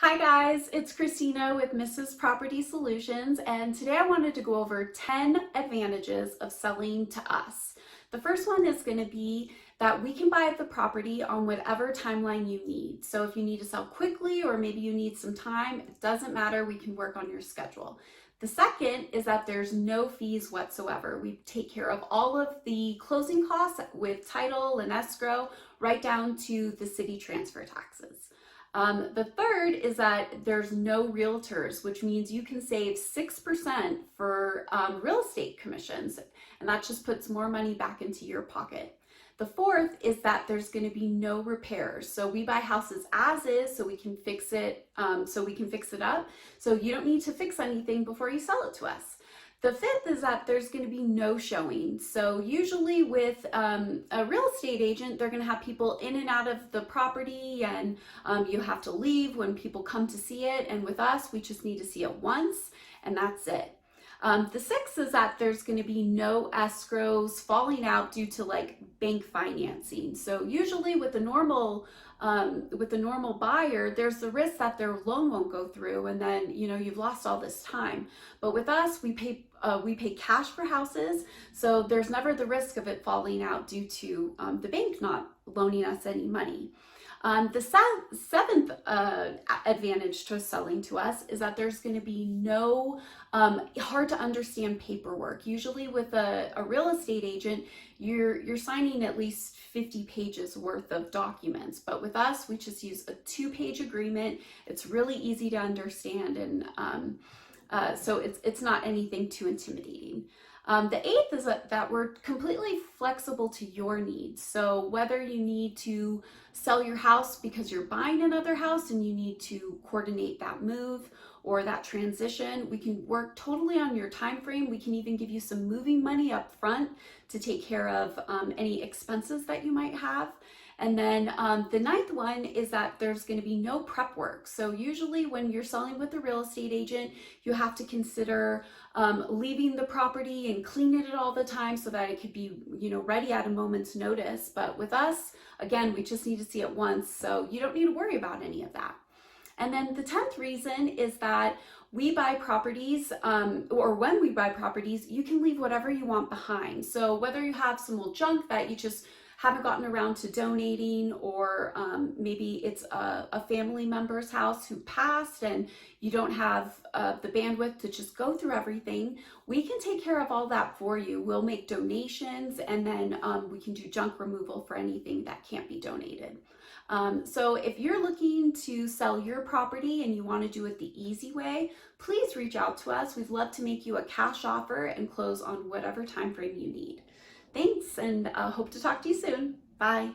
Hi guys, it's Christina with Mrs. Property Solutions, and today I wanted to go over 10 advantages of selling to us. The first one is going to be that we can buy the property on whatever timeline you need. So if you need to sell quickly or maybe you need some time, it doesn't matter, we can work on your schedule. The second is that there's no fees whatsoever. We take care of all of the closing costs with title and escrow, right down to the city transfer taxes. The third is that there's no realtors, which means you can save 6% for real estate commissions, and that just puts more money back into your pocket. The fourth is that there's going to be no repairs. So we buy houses as is, so we can fix it, up. So you don't need to fix anything before you sell it to us. The fifth is that there's going to be no showing. So usually with a real estate agent, they're going to have people in and out of the property, and you have to leave when people come to see it. And with us, we just need to see it once, and that's it. The sixth is that there's going to be no escrows falling out due to like bank financing. So usually with a normal buyer, there's the risk that their loan won't go through, and then you've lost all this time. But with us, we pay cash for houses, so there's never the risk of it falling out due to the bank not loaning us any money. The seventh advantage to selling to us is that there's going to be no hard to understand paperwork. Usually with a real estate agent, you're signing at least 50 pages worth of documents, but with us, we just use a 2-page agreement. It's really easy to understand, and so it's not anything too intimidating. The eighth is that we're completely flexible to your needs. So whether you need to sell your house because you're buying another house and you need to coordinate that move or that transition, we can work totally on your time frame. We can even give you some moving money up front to take care of any expenses that you might have. And then the ninth one is that there's going to be no prep work. So usually when you're selling with a real estate agent, you have to consider leaving the property and cleaning it all the time so that it could be ready at a moment's notice. But with us, again, we just need to see it once, so you don't need to worry about any of that. And then the 10th reason is that we buy properties, or when we buy properties, you can leave whatever you want behind. So whether you have some old junk that you just haven't gotten around to donating, or maybe it's a family member's house who passed and you don't have the bandwidth to just go through everything, we can take care of all that for you. We'll make donations, and then we can do junk removal for anything that can't be donated. So if you're looking to sell your property and you want to do it the easy way, please reach out to us. We'd love to make you a cash offer and close on whatever time frame you need. Thanks, and hope to talk to you soon. Bye.